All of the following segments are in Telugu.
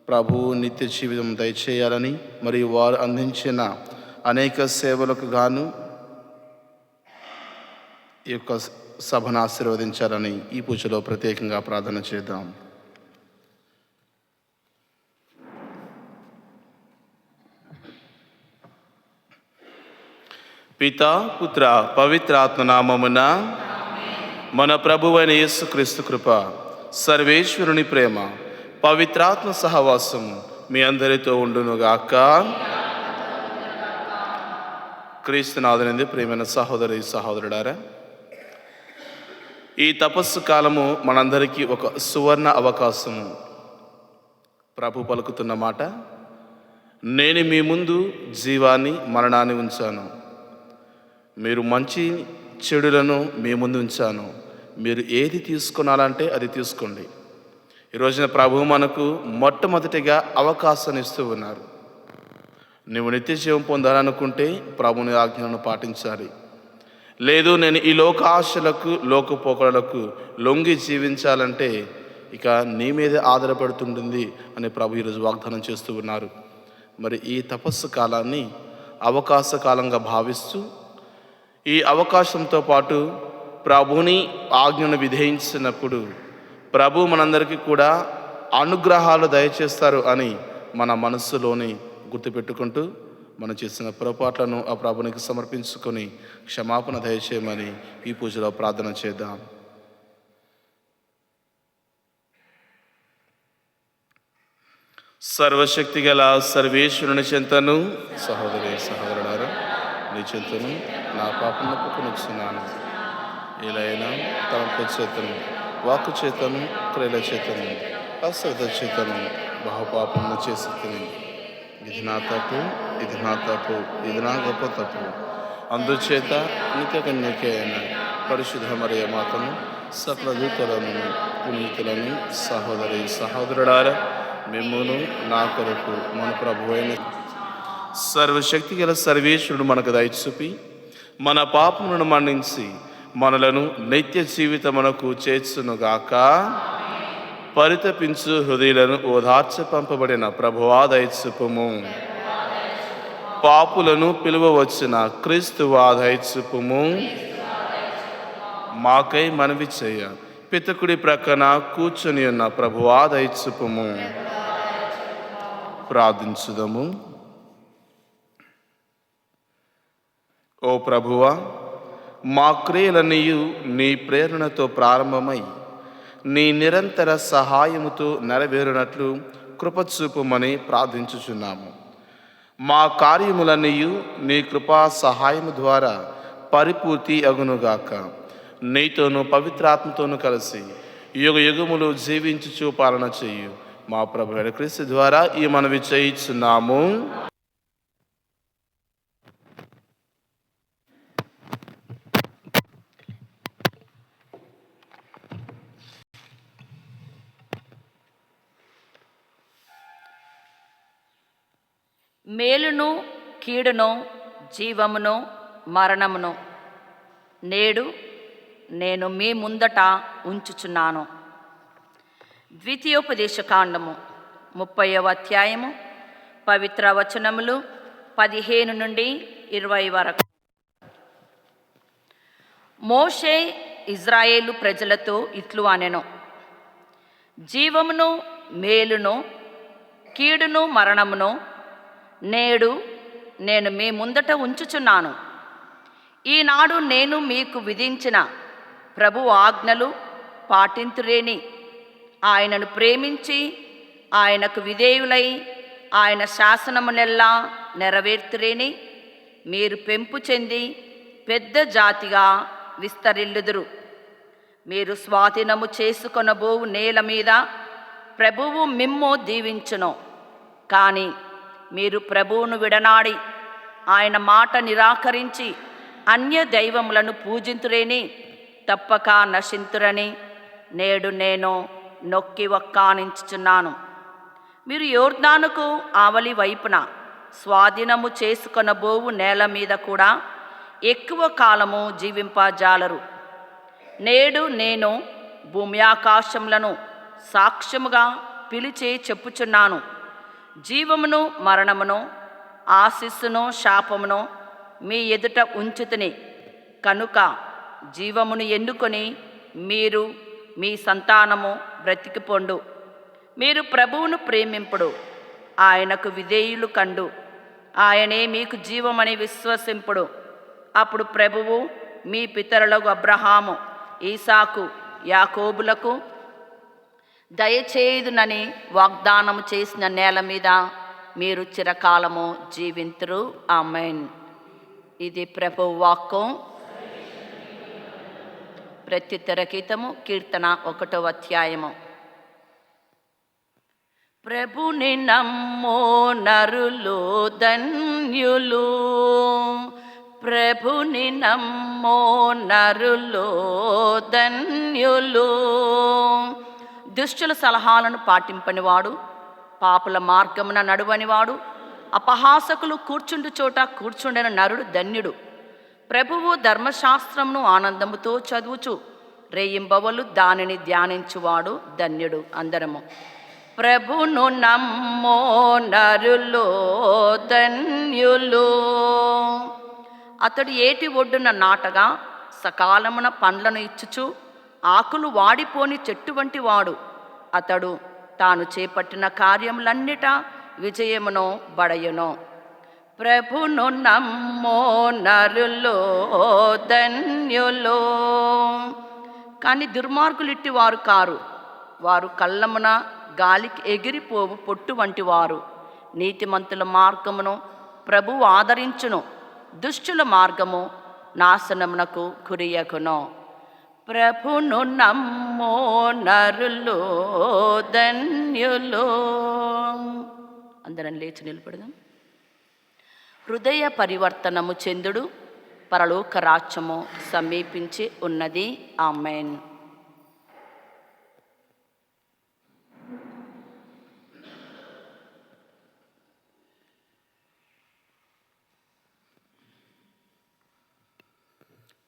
ప్రభువు నిత్య జీవితం దయచేయాలని మరియు వారు అందించిన అనేక సేవలకు గాను ఈ యొక్క సభను ఆశీర్వదించాలని ఈ పూజలో ప్రత్యేకంగా ప్రార్థన చేద్దాం. పితా పుత్ర పవిత్రాత్మ నామమున మన ప్రభువైన యేసుక్రీస్తు కృప, సర్వేశ్వరుని ప్రేమ, పవిత్రాత్మ సహవాసము మీ అందరితో ఉండునుగాక. క్రీస్తునాథునిందు ప్రియమైన సహోదరి సహోదరుడారా, ఈ తపస్సు కాలము మనందరికీ ఒక సువర్ణ అవకాశము. ప్రభు పలుకుతున్న మాట, నేను మీ ముందు జీవాన్ని మరణాన్ని ఉంచాను, మీరు మంచి చెడులను మీ ముందు ఉంచాను, మీరు ఏది తీసుకున్నారంటే అది తీసుకోండి. ఈ రోజున ప్రభువు మనకు మొట్టమొదటిగా అవకాశాన్ని ఇస్తూ ఉన్నారు. నువ్వు నిత్య జీవం పొందాలనుకుంటే ప్రభుని ఆజ్ఞలను పాటించాలి. లేదు నేను ఈ లోక ఆశలకు లోకపోకలకు లొంగి జీవించాలంటే ఇక నీ మీదే ఆధారపడుతుంటుంది అని ప్రభు ఈరోజు వాగ్దానం చేస్తూ ఉన్నారు. మరి ఈ తపస్సు కాలాన్ని అవకాశ కాలంగా భావిస్తూ ఈ అవకాశంతో పాటు ప్రభుని ఆజ్ఞను విధేయించినప్పుడు ప్రభు మనందరికీ కూడా అనుగ్రహాలు దయచేస్తారు అని మన మనస్సులోని గుర్తుపెట్టుకుంటూ మనం చేసిన పొరపాట్లను ఆ ప్రభునికి సమర్పించుకొని క్షమాపణ దయచేయమని ఈ పూజలో ప్రార్థన చేద్దాం. సర్వశక్తి గల సర్వేశ్వరుని చెంతను, సహోదరి సహోదరులారా నీ చెంతను నా పాపం ఒప్పుకొనిస్తున్నాను. ఏలైనా తలంపు చేతను, వాక్కు చేతను, క్రియల చేతను, అశ్రద్ధ చేతను బహుపాపమును చేసి ఇది నా తప్పు, ఇది నా తప్పు, ఇది నా గొప్ప తప్పు. అందుచేత నిత్య కన్యకే అయిన పరిశుద్ధ మరియ మాతను, సకల దూతలను, పునీతులను, సహోదరి సహోదరుడారా మిమ్మును నా కొరకు మన ప్రభువైన సర్వశక్తి గల సర్వేశ్వరుడు మనకు దయచూపి మన పాపములను మన్నించి మనలను నిత్య జీవితమునకు చేర్చునుగాక. పరితపించు హృదయులను ఓదార్చ పంపబడిన ప్రభువా దయచూపుము. పాపులను పిలువవచ్చిన క్రీస్తువా దయచూపుము. మాకై మనవి చేయ పితకుడి ప్రక్కన కూర్చొని ఉన్న ప్రభువా దయచూపుము. ప్రార్థించుదము. ఓ ప్రభువా, మా క్రియలన్నీయు నీ ప్రేరణతో ప్రారంభమై నీ నిరంతర సహాయముతో నెరవేరునట్లు కృపచూపుమని ప్రార్థించుచున్నాము. మా కార్యములన్నీయు నీ కృపా సహాయము ద్వారా పరిపూర్తి అగునుగాక. నీతోనూ పవిత్రాత్మతోనూ కలిసి యుగ యుగములు జీవించుచు పాలన చేయు మా ప్రభువైన క్రీస్తు ద్వారా ఈ మనవి చేయుచున్నాము. మేలును కీడును, జీవమును మరణమును నేడు నేను మీ ముందట ఉంచుచున్నాను. ద్వితీయోపదేశకాండము 30వ అధ్యాయము పవిత్ర వచనములు 15 నుండి 20 వరకు. మోషే ఇజ్రాయేలు ప్రజలతో ఇట్లు అనెను, జీవమును మేలును కీడును మరణమును నేడు నేను మీ ముందట ఉంచుచున్నాను. ఈనాడు నేను మీకు విధించిన ప్రభు ఆజ్ఞలు పాటింతురేని, ఆయనను ప్రేమించి ఆయనకు విధేయులై ఆయన శాసనమునెల్లా నెరవేర్తురేని మీరు పెంపు చెంది పెద్ద జాతిగా విస్తరిల్లుదురు. మీరు స్వాధీనము చేసుకొనబోవు నేల మీద ప్రభువు మిమ్ము దీవించును. కానీ మీరు ప్రభువును విడనాడి ఆయన మాట నిరాకరించి అన్య దైవములను పూజింతురేని తప్పక నశింతురని నేడు నేను నొక్కి వక్కానించుచున్నాను. మీరు యోర్దానుకు ఆవలి వైపున స్వాధీనము చేసుకొనబోవు నేల మీద కూడా ఎక్కువ కాలము జీవింపజాలరు. నేడు నేను భూమి ఆకాశములను సాక్ష్యముగా పిలిచి చెప్పుచున్నాను. జీవమును మరణమును, ఆశీస్సును శాపమును మీ ఎదుట ఉంచుతుని కనుక జీవమును ఎన్నుకొని మీరు మీ సంతానము బ్రతికిపొండు. మీరు ప్రభువును ప్రేమింపుడు, ఆయనకు విధేయులు కండు, ఆయనే మీకు జీవమని విశ్వసింపుడు. అప్పుడు ప్రభువు మీ పితరులకు అబ్రహాము, ఈసాకు, యాకోబులకు దయచేయుదునని వాగ్దానము చేసిన నేల మీద మీరు చిరకాలము జీవింతురు. ఆమేన్. ఇది ప్రభువు వాక్కు. ప్రత్యుత్తర గీతము కీర్తన 1వ అధ్యాయము. ప్రభుని నమ్మో నరులు ధన్యులు, ప్రభుని నమ్మో నరులు ధన్యులు. దుష్టుల సలహాలను పాటింపనివాడు, పాపుల మార్గమున నడువనివాడు, అపహాసకులు కూర్చుండు చోట కూర్చుండని నరుడు ధన్యుడు. ప్రభువు ధర్మశాస్త్రమును ఆనందముతో చదువుచు రేయింబవలు దానిని ధ్యానించువాడు ధన్యుడు. అందరము ప్రభును నమ్మో నరులో ధన్యులు. అతడు ఏటి ఒడ్డున నాటగా సకాలమున పండ్లను ఇచ్చుచు ఆకులు వాడిపోని చెట్టు వంటి వాడు. అతడు తాను చేపట్టిన కార్యములన్నిటా విజయమును బడయును. ప్రభును నమ్మో నరులో ధన్యులు. కానీ దుర్మార్గులిట్టి వారు కారు, వారు కళ్ళమున గాలికి ఎగిరిపోవు పొట్టు వంటి వారు. నీతిమంతుల మార్గమును ప్రభువు ఆదరించును, దుష్టుల మార్గము నాశనమునకు గురియగును. ప్రభును నమ్మో నరులు ధన్యులు. అందరం లేచి నిలబడదాం. హృదయ పరివర్తనము చెందుడు, పరలోక రాజ్యము సమీపించి ఉన్నది. ఆమేన్.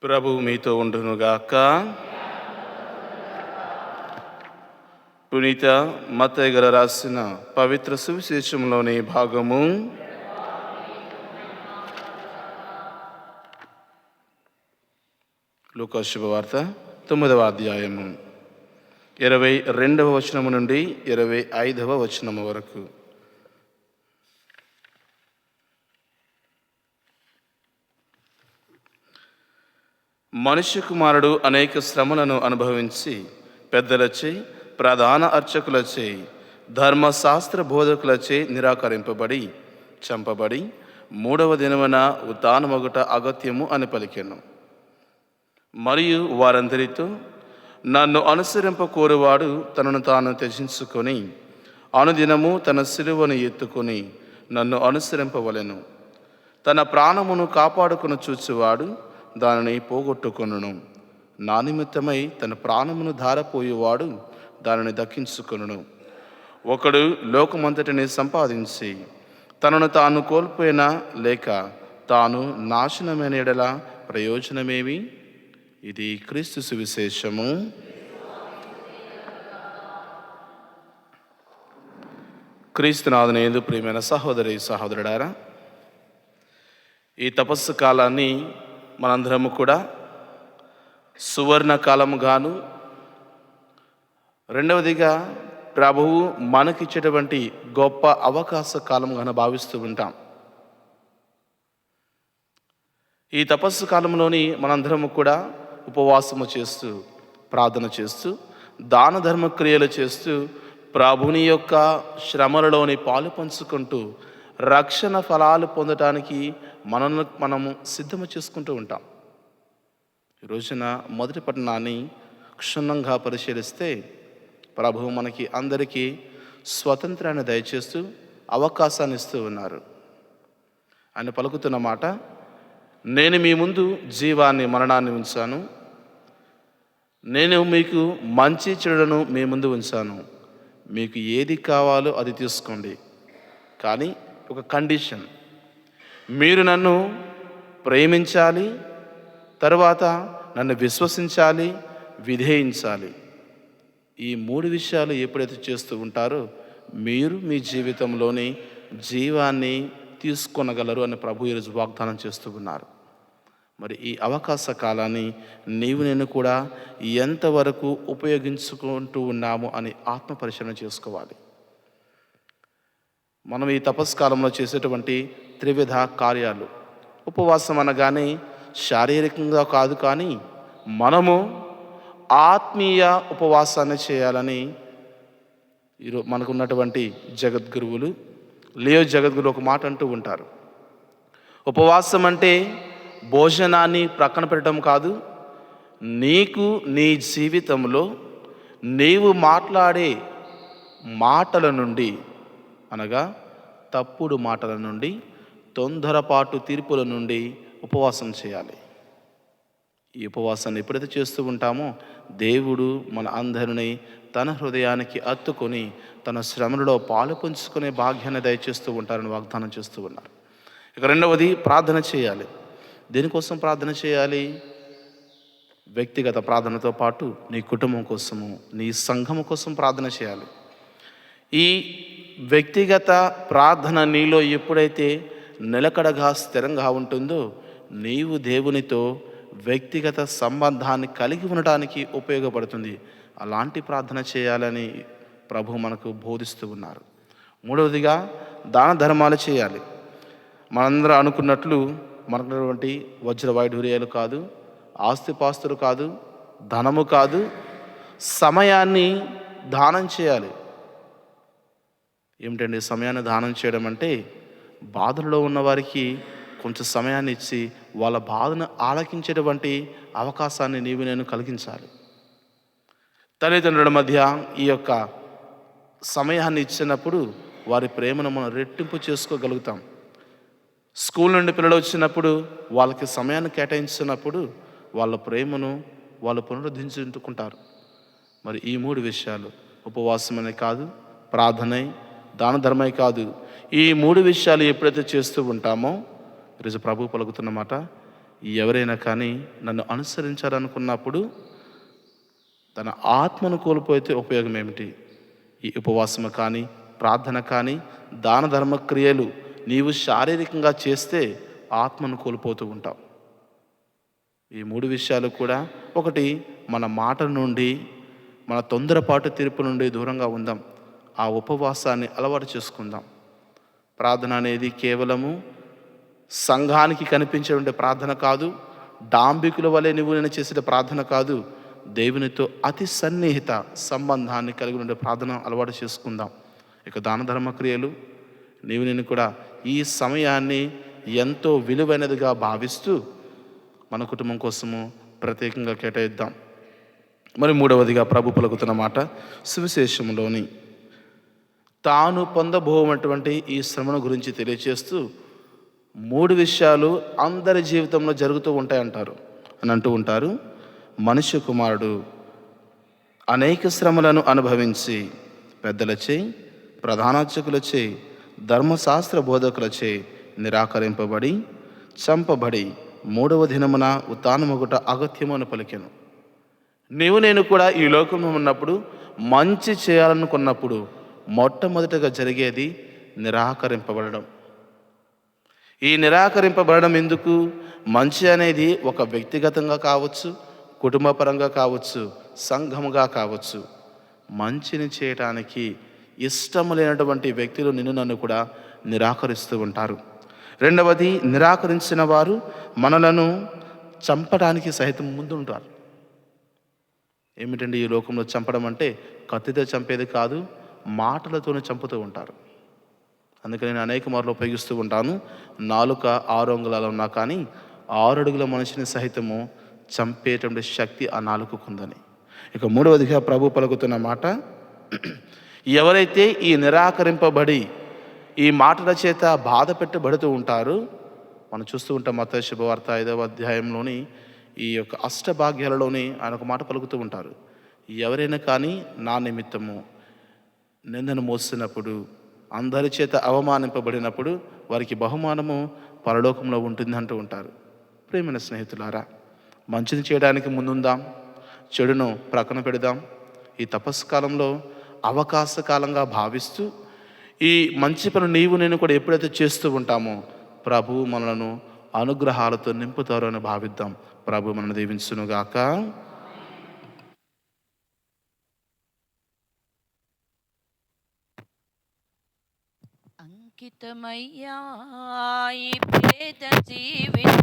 ప్రభువు మీతో ఉండునుగాక. పునీత మత్తయి గారు రాసిన పవిత్ర సువిశేషంలోని భాగము. లూకా శుభవార్త 9వ అధ్యాయము 22వ వచనము నుండి 25వ వచనము వరకు. మనుష్య కుమారుడు అనేక శ్రమలను అనుభవించి పెద్దలచే, ప్రధాన అర్చకులచే, ధర్మశాస్త్ర బోధకులచే నిరాకరింపబడి చంపబడి 3వ దినమున ఉత్థానమగుట అగత్యము అని పలికెను. మరియు వారందరితో, నన్ను అనుసరింప కోరువాడు తనను తాను త్యజించుకొని అనుదినము తన సిలువను ఎత్తుకొని నన్ను అనుసరింపవలెను. తన ప్రాణమును కాపాడుకుని చూచువాడు దానిని పోగొట్టుకొనును. నా నిమిత్తమై తన ప్రాణమును ధారపోయేవాడు దానిని దక్కించుకొనును. ఒకడు లోకమంతటిని సంపాదించి తనను తాను కోల్పోయినా లేక తాను నాశనమైన ఎడల ప్రయోజనమేమి? ఇది క్రీస్తు సువిశేషము. క్రీస్తునాథుని ప్రియమైన సహోదరి సహోదరుడారా, ఈ తపస్సు కాలాన్ని మనందరము కూడా సువర్ణ కాలముగాను, రెండవదిగా ప్రభువు మనకిచ్చేటువంటి గొప్ప అవకాశ కాలంగాను భావిస్తూ ఉంటాం. ఈ తపస్సు కాలంలోని మనందరము కూడా ఉపవాసము చేస్తూ, ప్రార్థన చేస్తూ, దాన ధర్మ క్రియలు చేస్తూ, ప్రభుని యొక్క శ్రమలలోని పాలు పంచుకుంటూ రక్షణ ఫలాలు పొందటానికి మనము సిద్ధము చేసుకుంటూ ఉంటాం. ఈ రోజున మొదటి పట్టణాన్ని క్షుణ్ణంగా పరిశీలిస్తే ప్రభువు మనకి అందరికీ స్వతంత్రాన్ని దయచేస్తూ అవకాశాన్ని ఇస్తూ ఉన్నారు. ఆయన పలుకుతున్న మాట, నేను మీ ముందు జీవాన్ని మరణాన్ని ఉంచాను, నేను మీకు మంచి చెడులను మీ ముందు ఉంచాను, మీకు ఏది కావాలో అది తీసుకోండి. కానీ ఒక కండిషన్, మీరు నన్ను ప్రేమించాలి, తరువాత నన్ను విశ్వసించాలి, విధేయించాలి. ఈ 3 విషయాలు ఎప్పుడైతే చేస్తూ ఉంటారో మీరు మీ జీవితంలోని జీవాన్ని తీసుకొనగలరు అని ప్రభు ఈరోజు వాగ్దానం చేస్తూ ఉన్నారు. మరి ఈ అవకాశ కాలాన్ని నేను కూడా ఎంతవరకు ఉపయోగించుకుంటూ ఉన్నాము అని ఆత్మ పరిశీలన చేసుకోవాలి. మనం ఈ తపస్కాలంలో చేసేటువంటి త్రివిధ కార్యాలు, ఉపవాసం అనగానే శారీరకంగా కాదు, కానీ మనము ఆత్మీయ ఉపవాసాన్ని చేయాలని ఈరోజు మనకున్నటువంటి జగద్గురువులు, లియో జగద్గురు ఒక మాట అంటూ ఉంటారు. ఉపవాసం అంటే భోజనాన్ని ప్రక్కన పెట్టడం కాదు, నీకు నీ జీవితంలో నీవు మాట్లాడే మాటల నుండి, అనగా తప్పుడు మాటల నుండి, తొందరపాటు తీర్పుల నుండి ఉపవాసం చేయాలి. ఈ ఉపవాసాన్ని ఎప్పుడైతే చేస్తూ ఉంటామో దేవుడు మన అందరినీ తన హృదయానికి అత్తుకొని తన శ్రమలలో పాలు పంచుకునే భాగ్యాన్ని దయచేస్తూ ఉంటారని వాగ్దానం చేస్తూ ఉన్నారు. ఇక రెండవది, ప్రార్థన చేయాలి. దేనికోసం ప్రార్థన చేయాలి? వ్యక్తిగత ప్రార్థనతో పాటు నీ కుటుంబం కోసము, నీ సంఘము కోసం ప్రార్థన చేయాలి. ఈ వ్యక్తిగత ప్రార్థన నీలో ఎప్పుడైతే నిలకడగా స్థిరంగా ఉంటుందో నీవు దేవునితో వ్యక్తిగత సంబంధాన్ని కలిగి ఉండడానికి ఉపయోగపడుతుంది. అలాంటి ప్రార్థన చేయాలని ప్రభు మనకు బోధిస్తూ ఉన్నారు. మూడవదిగా, దాన ధర్మాలు చేయాలి. మనందరం అనుకున్నట్లు మనకున్నటువంటి వజ్ర వైఢూర్యాలు కాదు, ఆస్తిపాస్తులు కాదు, ధనము కాదు, సమయాన్ని దానం చేయాలి. ఏమిటండి సమయాన్ని దానం చేయడం అంటే? బాధల్లో ఉన్నవారికి కొంచెం సమయాన్ని ఇచ్చి వాళ్ళ బాధను ఆలకించేటువంటి అవకాశాన్ని నేను కలిగించాలి. తల్లిదండ్రుల మధ్య ఈ యొక్క సమయాన్ని ఇచ్చినప్పుడు వారి ప్రేమను మనం రెట్టింపు చేసుకోగలుగుతాం. స్కూల్ నుండి పిల్లలు వచ్చినప్పుడు వాళ్ళకి సమయాన్ని కేటాయించినప్పుడు వాళ్ళ ప్రేమను వాళ్ళు పునరుద్ధరించుకుంటారు. మరి ఈ మూడు విషయాలు, ఉపవాసమనే కాదు, ప్రార్థనే, దాన ధర్మే కాదు, ఈ మూడు విషయాలు ఎప్పుడైతే చేస్తూ ఉంటామో, ఈరోజు ప్రభు పలుకుతున్న మాట, ఎవరైనా కానీ నన్ను అనుసరించాలనుకున్నప్పుడు తన ఆత్మను కోల్పోతే ఉపయోగం ఏమిటి? ఈ ఉపవాసము కానీ, ప్రార్థన కానీ, దాన ధర్మ క్రియలు నీవు శారీరకంగా చేస్తే ఆత్మను కోల్పోతూ ఉంటావు. ఈ మూడు విషయాలు కూడా, ఒకటి, మన మాట నుండి, మన తొందరపాటు తీర్పు నుండి దూరంగా ఉందాం. ఆ ఉపవాసాన్ని అలవాటు చేసుకుందాం. ప్రార్థన అనేది కేవలము సంఘానికి కనిపించే ప్రార్థన కాదు, డాంబికుల వలె నేను చేసే ప్రార్థన కాదు, దేవునితో అతి సన్నిహిత సంబంధాన్ని కలిగి ఉండే ప్రార్థన అలవాటు చేసుకుందాం. ఇక దాన ధర్మ క్రియలు, నేను కూడా ఈ సమయాన్ని ఎంతో విలువైనదిగా భావిస్తూ మన కుటుంబం కోసము ప్రత్యేకంగా కేటాయిద్దాం. మరి మూడవదిగా ప్రభు పలుకుతున్న మాట, సువిశేషంలోని తాను పొందబోనటువంటి ఈ శ్రమను గురించి తెలియచేస్తూ మూడు విషయాలు అందరి జీవితంలో జరుగుతూ ఉంటాయంటారు అని అంటూ ఉంటారు. మనుష్య కుమారుడు అనేక శ్రమలను అనుభవించి పెద్దలచే, ప్రధానార్చకులచే, ధర్మశాస్త్ర బోధకులచే నిరాకరింపబడి, చంపబడి, మూడవ దినమున ఉత్థానమగుట అగత్యమని పలికెను. నేను కూడా ఈ లోకంలో ఉన్నప్పుడు మంచి చేయాలనుకున్నప్పుడు మొట్టమొదటిగా జరిగేది నిరాకరింపబడడం. ఈ నిరాకరింపబడడం ఎందుకు? మంచి అనేది ఒక వ్యక్తిగతంగా కావచ్చు, కుటుంబపరంగా కావచ్చు, సంఘముగా కావచ్చు. మంచిని చేయటానికి ఇష్టం లేనటువంటి వ్యక్తులు నన్ను కూడా నిరాకరిస్తూ ఉంటారు. రెండవది, నిరాకరించిన వారు మనలను చంపడానికి సైతం ముందుంటారు. ఏమిటండి ఈ లోకంలో చంపడం అంటే? కత్తితో చంపేది కాదు, మాటలతోనే చంపుతూ ఉంటారు. అందుకని నేను అనేక మార్లు ఉపయోగిస్తూ ఉంటాను, నాలుక 6 అంగుళాలు ఉన్నా కానీ 6 అడుగుల మనిషిని సహితము చంపేటువంటి శక్తి ఆ నాలుకకు ఉందని. ఇక మూడవదిగా ప్రభు పలుకుతున్న మాట, ఎవరైతే ఈ నిరాకరింపబడి ఈ మాటల చేత బాధ పెట్టబడుతూ ఉంటారో, మనం చూస్తూ ఉంటాం మత్తయి శుభవార్త 5వ అధ్యాయంలోని ఈ యొక్క అష్టభాగ్యాలలోని ఆయన ఒక మాట పలుకుతూ ఉంటారు. ఎవరైనా కానీ నా నిమిత్తము నిందను మోస్తున్నప్పుడు, అందరి చేత అవమానింపబడినప్పుడు వారికి బహుమానము పరలోకంలో ఉంటుంది అంటూ ఉంటారు. ప్రియమైన స్నేహితులారా, మంచిని చేయడానికి ముందుందాం, చెడును ప్రక్కన పెడదాం. ఈ తపస్కాలంలో అవకాశకాలంగా భావిస్తూ ఈ మంచి పని నీవు నేను కూడా ఎప్పుడైతే చేస్తూ ఉంటామో ప్రభువు మనలను అనుగ్రహాలతో నింపుతారు అని భావిద్దాం. ప్రభు మనల్ని దీవించునుగాక. అంకితమయ్యా ఈ పేద జీవిత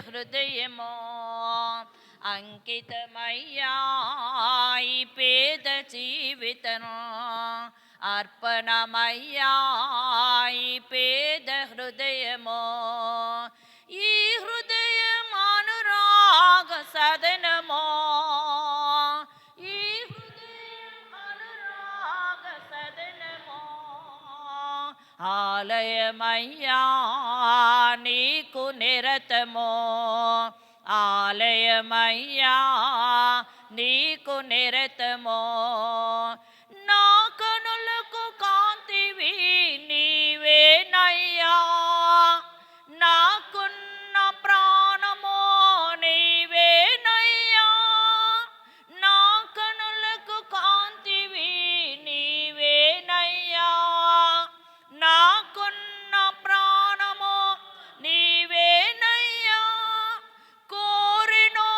హృదయమో, అంకితమయ్యా ఈ పేద జీవితను అర్పణమయ్యా ఈ పేద హృదయమో. ఈ హృదయం అనురాగ సదనమో, ఈ హృదయం అనురాగ సదనమో. ఆలయమయ్యా నీకు నిరతమో, ఆలయమయ్యా నీకు నిరతమో. నా కనులకు కాంతివి నీవేనయ్యా, నాకున్న ప్రాణమో నీవేనయ్యా. నా కనులకు కాంతివి నీవేనయ్యా, నాకున్న ప్రాణమో నీవేనయ్యా. కోరినో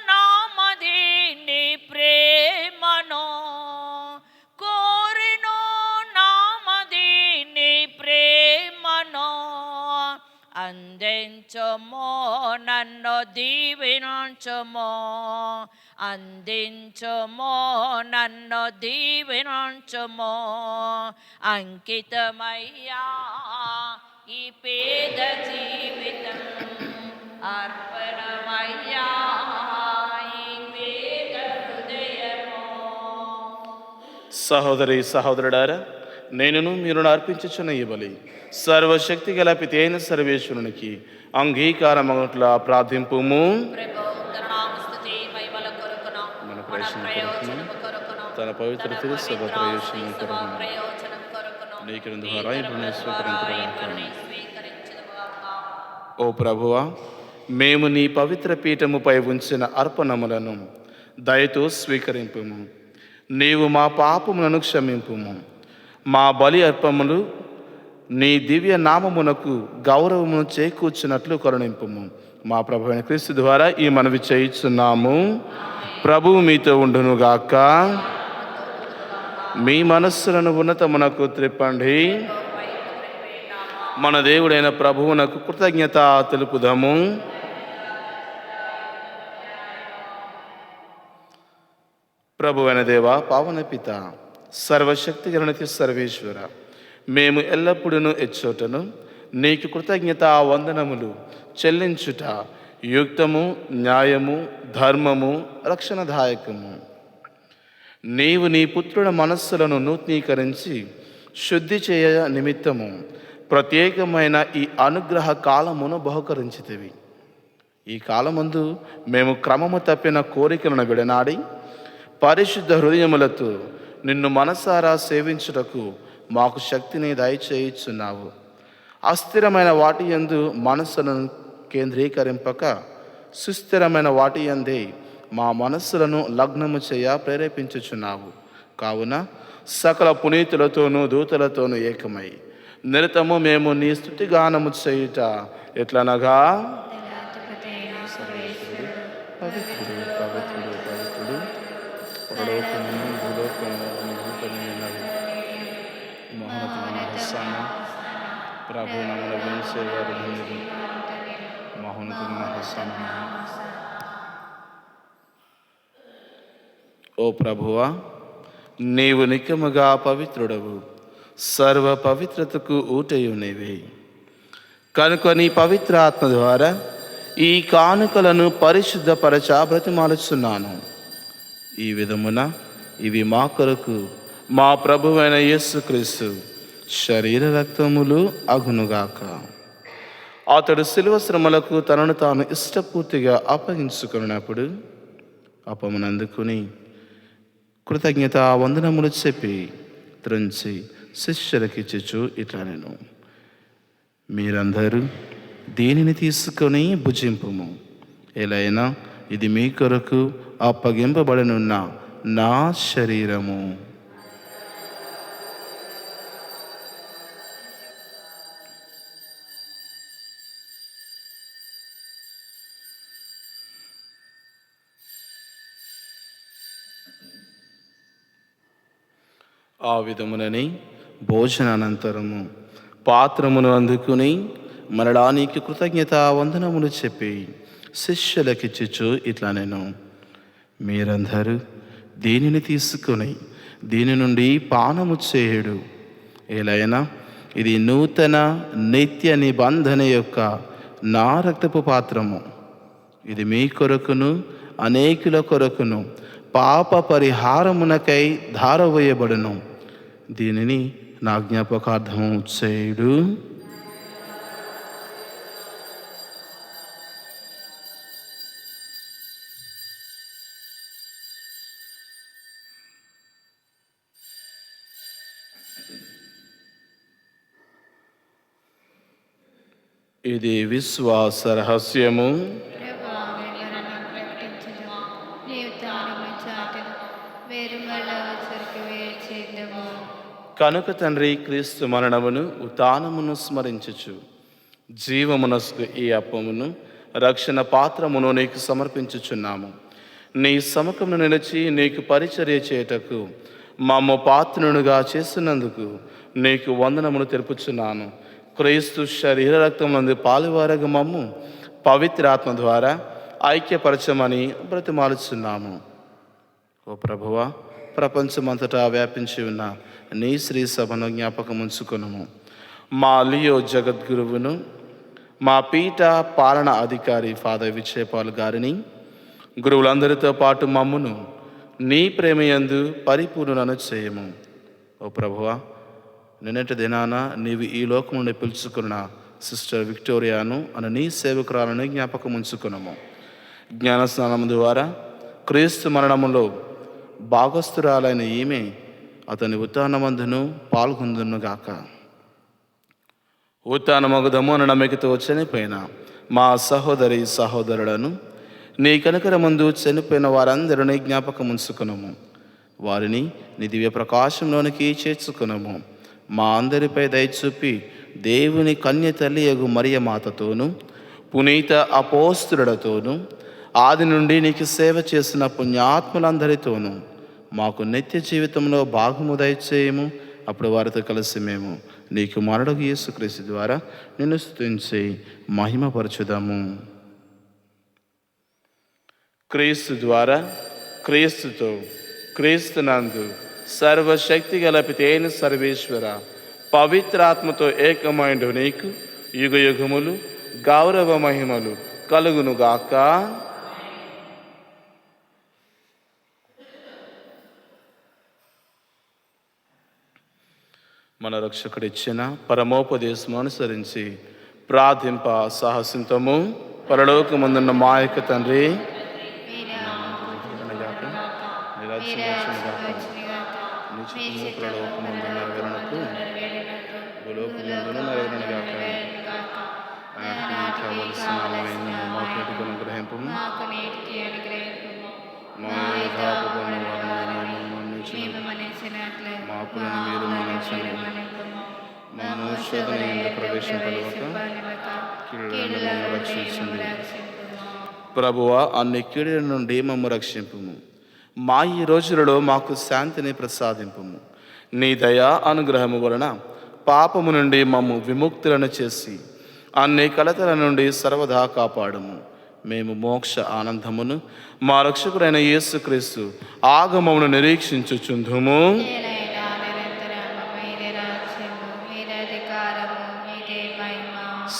నామది నీ ప్రేమను, కోరినో నామది నీ ప్రేమను. అందించుమో నన్ను దీవించుమో, అందించుమో నన్ను దీవించుమో. అంకితమయ్యా ఈ పేద జీవితం అర్పణమయ్యా ఈ పేద హృదయమో. సహోదరి సహోదరుడారా, నేనును మీరును అర్పించుచున్న ఈ బలి సర్వశక్తి గల పితి అయిన సర్వేశ్వరునికి అంగీకారమగుట్లా ప్రార్థింపుము. మన ప్రయోజనం కొరకును, తన పవిత్ర తిరుసభ ప్రయోజనం కొరకును లేఖనం ద్వారా ఇప్పుడు స్వీకరించుగాక. ఓ ప్రభువా, మేము నీ పవిత్ర పీఠముపై ఉంచిన అర్పణములను దయతో స్వీకరింపుము. నీవు మా పాపములను క్షమింపుము. మా బలి అర్పములు నీ దివ్య నామమునకు గౌరవమును చేకూర్చినట్లు కరుణింపుము. మా ప్రభు అయిన క్రీస్తు ద్వారా ఈ మనవి చేయుచున్నాము. ప్రభువు మీతో ఉండునుగాక. మీ మనస్సులను ఉన్నతమునకు త్రిప్పండి. మన దేవుడైన ప్రభువునకు కృతజ్ఞత తెలుపుదాము. ప్రభువైన దేవ, పావన పిత, సర్వశక్తి గణిత సర్వేశ్వర, మేము ఎల్లప్పుడూ ఎచ్చోటను నీకు కృతజ్ఞత వందనములు చెల్లించుట యుక్తము, న్యాయము, ధర్మము, రక్షణదాయకము. నీవు నీ పుత్రుల మనస్సులను నూతనీకరించి శుద్ధి చేయ నిమిత్తము ప్రత్యేకమైన ఈ అనుగ్రహ కాలమును బహుకరించితివి. ఈ కాలమందు మేము క్రమము తప్పిన కోరికలను విడనాడి పరిశుద్ధ హృదయములతో నిన్ను మనసారా సేవించుటకు మాకు శక్తిని దయచేయుచున్నావు. అస్థిరమైన వాటి యందు మనస్సులను కేంద్రీకరింపక సుస్థిరమైన వాటి యందే మా మనస్సులను లగ్నము చేయ ప్రేరేపించుచున్నావు. కావున సకల పునీతులతోనూ దూతలతోనూ ఏకమై నిరతము మేము నీ స్తుతిగానము చేయుట ఎట్లనగా, పవిత్రుడు పవిత్రుడు పవిత్రుడు పరలోకమును భూలోకమును భూపతియున్నవి మహోన్నతమైన హోశానా. ప్రభు నమ్మల వినిసేవారు ధన్యులు. మహోన్నతమైన హోశానా. ఓ ప్రభువా, నీవు నిత్యముగా పవిత్రుడవు, సర్వ పవిత్రతకు ఊటయు నీవే. కనుక నీ పవిత్ర ఆత్మ ద్వారా ఈ కానుకలను పరిశుద్ధపరచ బ్రతిమాలుచున్నాను. ఈ విధమున ఇవి మా కొరకు మా ప్రభువైన యేసుక్రీస్తు శరీర రక్తములు అగునుగాక. అతడు శిలువ శ్రమలకు తనను తాను ఇష్టపూర్తిగా అప్పగించుకున్నప్పుడు అప్పమునందుకుని కృతజ్ఞత వందనములు చెప్పి త్రుంచి శిష్యులకిచ్చుచు ఇట్లా నేను, మీరందరూ దీనిని తీసుకొని భుజింపుము. ఎలైనా ఇది మీ కొరకు అప్పగింపబడనున్న నా శరీరము. ఆ విధమునని భోజనానంతరము పాత్రమును అందుకుని మరడానికి కృతజ్ఞత వందనములు చెప్పి శిష్యులకిచ్చుచు ఇట్లా నేను, మీరందరూ దీనిని తీసుకుని దీని నుండి పానము చేయుడు. ఎలైనా ఇది నూతన నిత్య నిబంధన యొక్క నా రక్తపు పాత్రము. ఇది మీ కొరకును అనేకుల కొరకును పాప పరిహారమునకై ధారవేయబడును. దీనిని నా జ్ఞాపకార్థము చేయుడు. ఇది విశ్వాస రహస్యము. ప్రభువా, వివరణ ప్రకటించుము. నీవు తాను చాటును వేరు మళ్ళా వచ్చరికి వేరు చేద్దాము. కనుక తండ్రి, క్రీస్తు మరణమును ఉత్థానమును స్మరించుచు జీవమునస్కు ఈ అప్పమును రక్షణ పాత్రమును నీకు సమర్పించుచున్నాము. నీ సముఖమును నిలిచి నీకు పరిచర్య చేయుటకు మమ్ము పాత్రునుగా చేస్తున్నందుకు నీకు వందనమును తెలుపుచున్నాను. క్రీస్తు శరీర రక్తమునందు పాలువారగ మమ్ము పవిత్రాత్మ ద్వారా ఐక్యపరచమని బ్రతిమాలుచున్నాము. ఓ ప్రభువా, ప్రపంచమంతటా వ్యాపించి ఉన్న నీ శ్రీ సభను జ్ఞాపకం ఉంచుకొనుము. మా లియో జగద్గురువును, మా పీఠ పాలన అధికారి ఫాదర్ విజయపాల్ గారిని, గురువులందరితో పాటు మమ్మును నీ ప్రేమయందు పరిపూర్ణను చేయము. ఓ ప్రభువా, నిన్నటి దినాన నీవు ఈ లోకం నుండి పిలుచుకున్న సిస్టర్ విక్టోరియాను అన్న నీ సేవకురాలను జ్ఞాపకం ఉంచుకున్నాము. జ్ఞానస్నానం ద్వారా క్రీస్తు మరణములో భాగస్థురాలైన ఈమె అతని ఉత్థానమందును పాల్గొందునుగాక. ఉత్థానమగుదము అన్న నమ్మికతో చనిపోయిన మా సహోదరి సహోదరులను నీ కనికరమందు చనిపోయిన వారందరినీ జ్ఞాపకం ఉంచుకున్నాము. వారిని నీ దివ్య ప్రకాశంలోనికి చేర్చుకున్నాము. మా అందరిపై దయచూపి దేవుని కన్య తల్లి యగు మరియ మాతతోనూ పునీత అపోస్తులతోనూ ఆది నుండి నీకు సేవ చేసిన పుణ్యాత్ములందరితోనూ మాకు నిత్య జీవితంలో భాగము దయచేయము. అప్పుడు వారితో కలిసి మేము నీ కుమారుడు యేసుక్రీస్తు ద్వారా నిన్ను స్తుతించి మహిమపరచుదాము. క్రీస్తు ద్వారా, క్రీస్తుతో, క్రీస్తునందు సర్వశక్తి గల పితైన సర్వేశ్వర పవిత్రాత్మతో ఏకమైండు నీకు యుగ యుగములు గౌరవ మహిమలు కలుగునుగాక. మన రక్షకుడిచ్చిన పరమోపదేశం అనుసరించి ప్రార్థింప సాహసింతము. పరలోకమందున్న మా యొక్క తండ్రి, ప్రభువా, అన్ని కీడుల నుండి మమ్ము రక్షింపుము. మా ఈ రోజులలో మాకు శాంతిని ప్రసాదింపుము. నీ దయా అనుగ్రహము వలన పాపము నుండి మమ్ము విముక్తులను చేసి అన్ని కలతల నుండి సర్వదా కాపాడము. మేము మోక్ష ఆనందమును మా రక్షకుడైన యేసుక్రీస్తు ఆగమమును నిరీక్షించుచుందుము.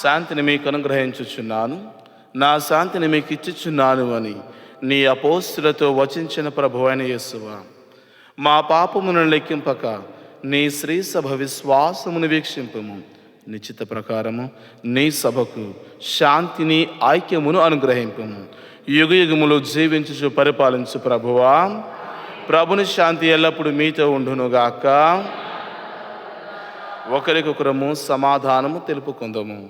శాంతిని మీకు అనుగ్రహించుచున్నాను, నా శాంతిని మీకు ఇచ్చుచున్నాను అని నీ అపోస్తులతో వచించిన ప్రభువైన యేసువా, మా పాపమును లెక్కింపక నీ శ్రీ సభ విశ్వాసమును వీక్షింపము. నిశ్చిత ప్రకారము నీ సభకు శాంతిని ఐక్యమును అనుగ్రహింపము. యుగ యుగములు జీవించుచు పరిపాలించు ప్రభువా, ప్రభుని శాంతి ఎల్లప్పుడూ మీతో ఉండునుగాక. ఒకరికొకరము సమాధానము తెలుపుకుందము.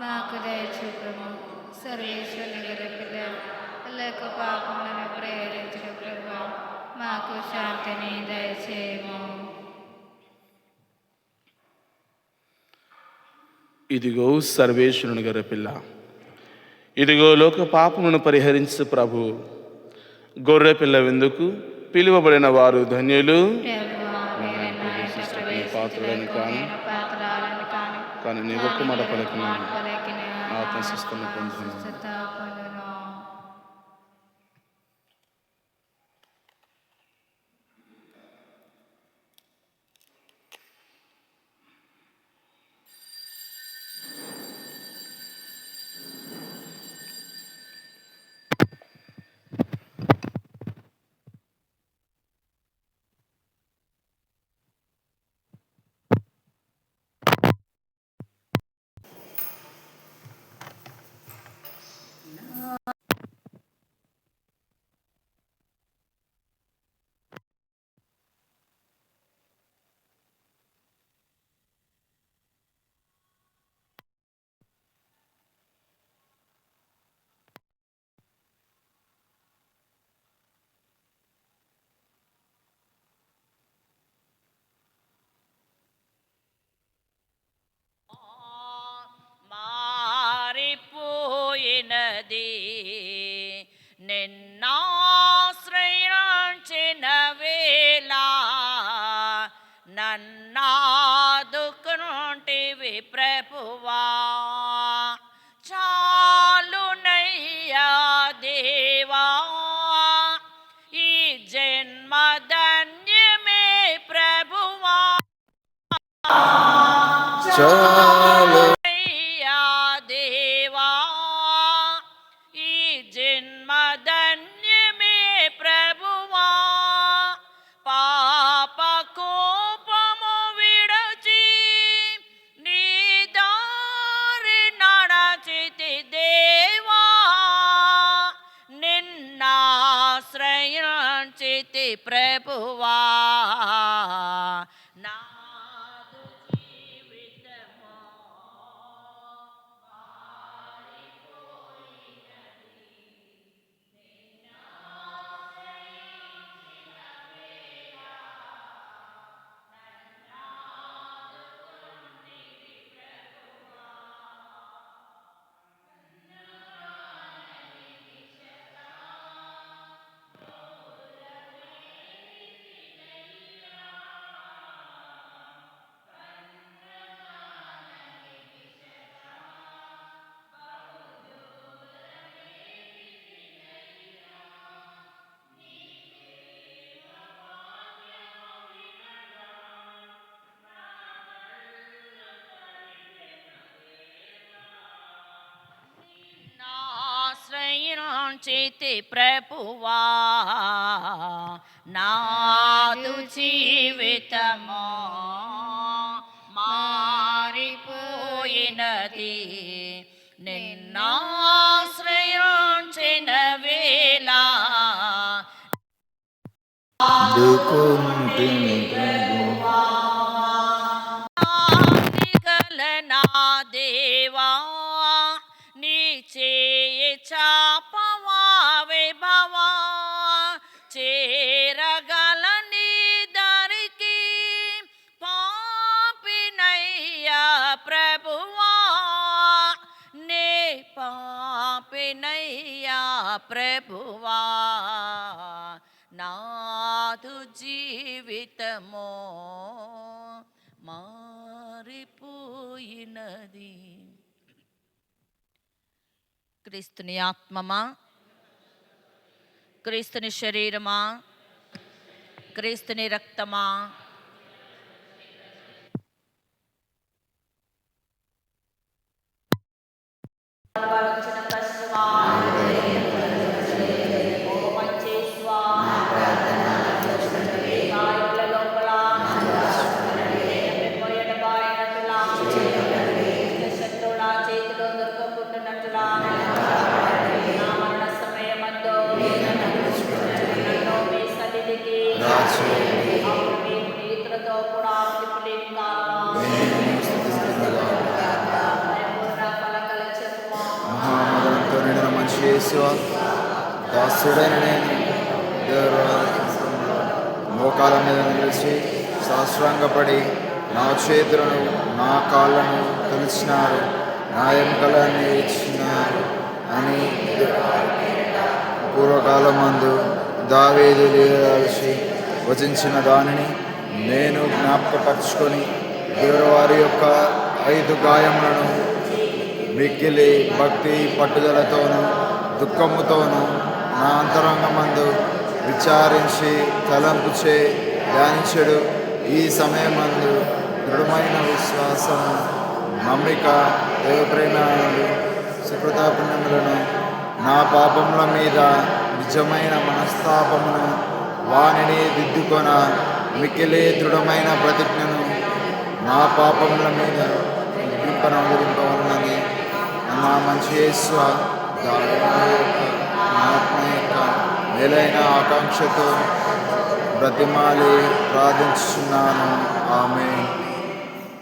మాకు దయచూపము. సర్వేశ్వరుని గొర్రెపిల్ల లేక పాపములను ప్రేరించిన ప్రభు మాకు శాంతిని దయచేయము. ఇదిగో సర్వేశ్వరుని గొర్రెపిల్ల, ఇదిగో లోక పాపములను పరిహరించు ప్రభు. గొర్రెపిల్ల విందుకు పిలువబడిన వారు ధన్యులు. పాత్రలను కాను కానీ నీ ఒక్క మాట పలికిన ఆత్మస్వస్థను పొందును. మారిపోయినది నిన్నాశ్రయించిన వేళ నన్నాదుకుంటివి ప్రభువా. చాలునయ్యా దేవా, ఈ జన్మ ధన్యమే ప్రభువా. అయ్యా దేవా, ఈ జన్మ ధన్యమే ప్రభువా. పాప కోపము విడచి నీ దారి నడచితి దేవా. నిన్నాశ్రయించితి ప్రభువా. నాదు జీవితమో ఆశ్రయించితి ప్రభువా. నాదు జీవితమో మారిపోయినది నిన్నాశ్రయించిన వేళ గల నా దేవా, నీ చేయి చాపవావే భవా. చేరగల నీ దరికి పాపినయ్యా ప్రభువా. నే పాపినయ్యా ప్రభువా. నాదు జీవితమో మారిపోయినది. క్రీస్తుని ఆత్మమా, క్రీస్తుని శరీరమా, క్రీస్తుని రక్తమా, కూడా యేసువ, దాసుడైన నేను మోకాల మీద నిలిచి సాష్టాంగపడి నా చేతులను నా కాళ్ళను తొలిచినారు, నా ఎముకలన్నీ ఇచ్చినారు అని పూర్వకాలమందు దావీదు లీలదలచి వచించిన దానిని నేను జ్ఞాపకపరుచుకొని దేవుని యొక్క 5 గాయములను మిక్కిలి భక్తి పట్టుదలతోనూ దుఃఖముతోనూ నా అంతరంగమందు విచారించి తలంపుచే ధ్యానించడు. ఈ సమయమందు దృఢమైన విశ్వాసము, నమ్మిక, దైవప్రేరణలు, సుకృతాపుణ్యములను, నా పాపముల మీద నిజమైన మనస్తాపమును, వానిని దిద్దుకొన మిక్కిలి దృఢమైన ప్రతిజ్ఞను, నా పాపముల మీద విధింపవలనని నా మంచి యేసు ఆత్మ యొక్క మేలైన ఆకాంక్షతో బ్రతిమాలి ప్రార్థించుచున్నాను. ఆమేన్.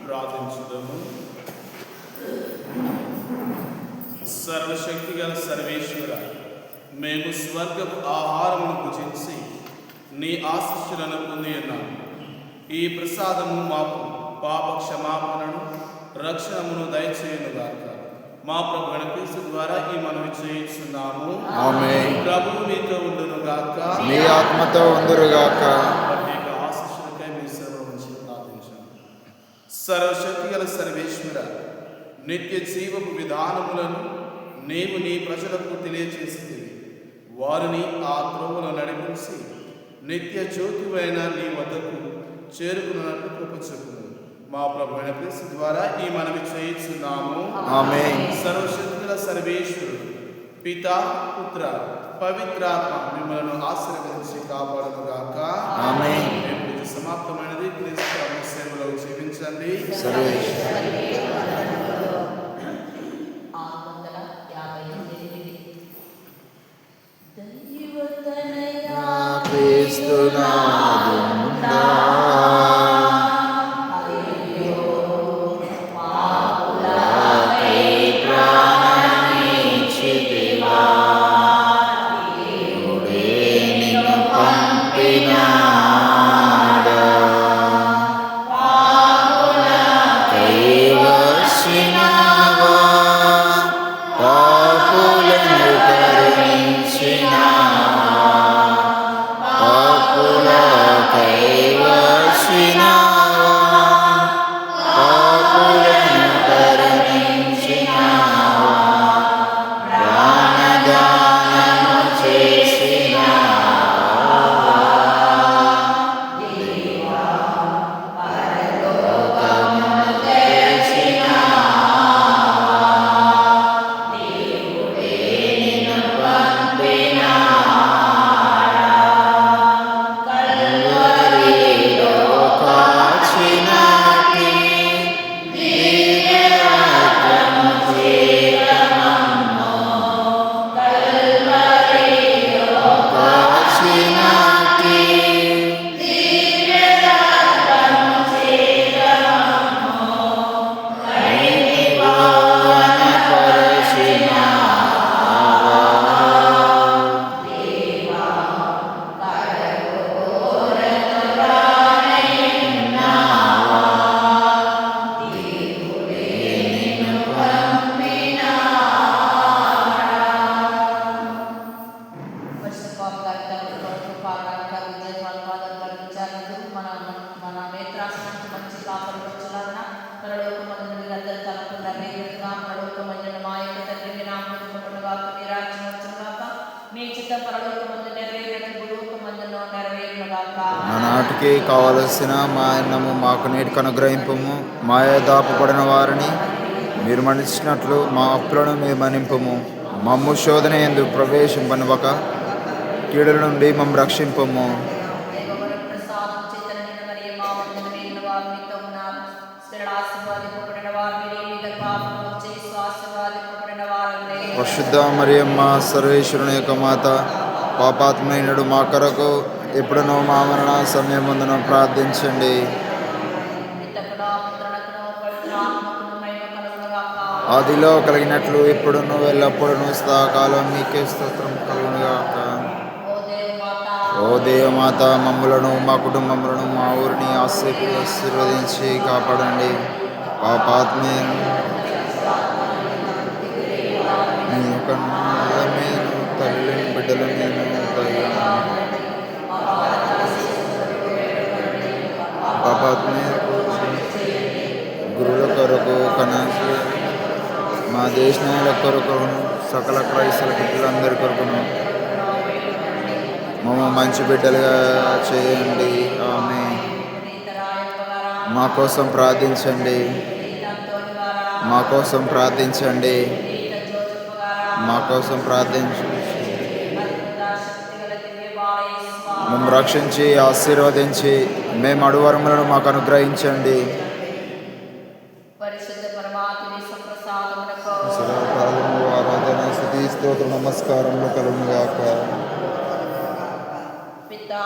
ప్రార్థించుదాము. సర్వశక్తి గల సర్వేశ్వర, మేము స్వర్గపు ఆహారమును భుజించి నీ ఆశీస్సులను పొంది ఉన్నాము. ఈ ప్రసాదము మాకు పాప క్షమాపణను, రక్షణమును దయచేయునుగాక. మా ప్రభు క్రీస్తు ద్వారా ఈ మనవి చేయించున్నాము. ఆమేన్. ప్రభువు మీతో ఉండునుగాక, నీ ఆత్మతో ఉందురుగాక. ప్రత్యేక ఆశీస్సులకై మీ సేవలో ఉంచి ప్రార్థించాము. సర్వశక్తి గల సర్వేశ్వర, నిత్య జీవపు విధానములను నీవు నీ ప్రజలకు తెలియచేసి వారిని ఆ త్రోవలో నడిపించి నిత్య జ్యోతివైన నీ వద్దకు చేరుకున్నట్టు కృప చూపుము. మా ప్రభు క్రీస్తు ద్వారా ఈ మనవి చేయించున్నాము. ఆమేన్. సర్వశక్తుల సర్వేశ్వరుడు పితా, పుత్ర, పవిత్రాత్మ మిమ్మల్ని ఆశీర్వదించి కాపాడునుగాక. ఆమేన్. పూజ సమాప్తమైనది. క్రీస్తు ప్రభు సేవలో జీవించండి. సర్వేశ్వర 658 క్రీస్తునాదుండా నానాటికి కావలసిన మా అన్నము మాకు నేటికి అనుగ్రహింపము. మాయ దాపబడిన వారిని మీరు మన్నించినట్లు మా అప్పులను మీరు మన్నింపము. మమ్ము శోధన యందు ప్రవేశింపనివ్వక కీడుల నుండి మమ్ము రక్షింపము. పరిశుద్ధ మరియమ్మ సర్వేశ్వరుని యొక్క మాత, పాపాత్మైనడు మా కొరకు ఎప్పుడునో మా మరణ సమయమందున ప్రార్థించండి. ఆదిలో కలిగినట్లు ఇప్పుడును ఎల్లప్పుడూ సదాకాలం మీకే స్తోత్రం కలుగునుగాక. ఓ దేవమాత, మమ్ములను మా కుటుంబములను మా ఊరిని ఆశీర్వదించి కాపాడండి. పాపాత్మే మీ యొక్క నెల మీదను తల్లిని బిడ్డల మీదను పాపాత్మే గురువుల కొరకు కనీసం మా దేశాల కొరకు సకల క్రైస్తవ బిడ్డలందరి కొరకును మమ్మ మంచి బిడ్డలుగా చేయండి. ఆమె మా కోసం ప్రార్థించండి, మా కోసం ప్రార్థించండి, మా కోసం ప్రార్థించండి. మేము రక్షించి ఆశీర్వదించి మేము అడువరములను మాకు అనుగ్రహించండి. సదాకాలము ఆరాధన స్తుతి స్తోత్ర నమస్కారములు కలుగునుగాక. పితా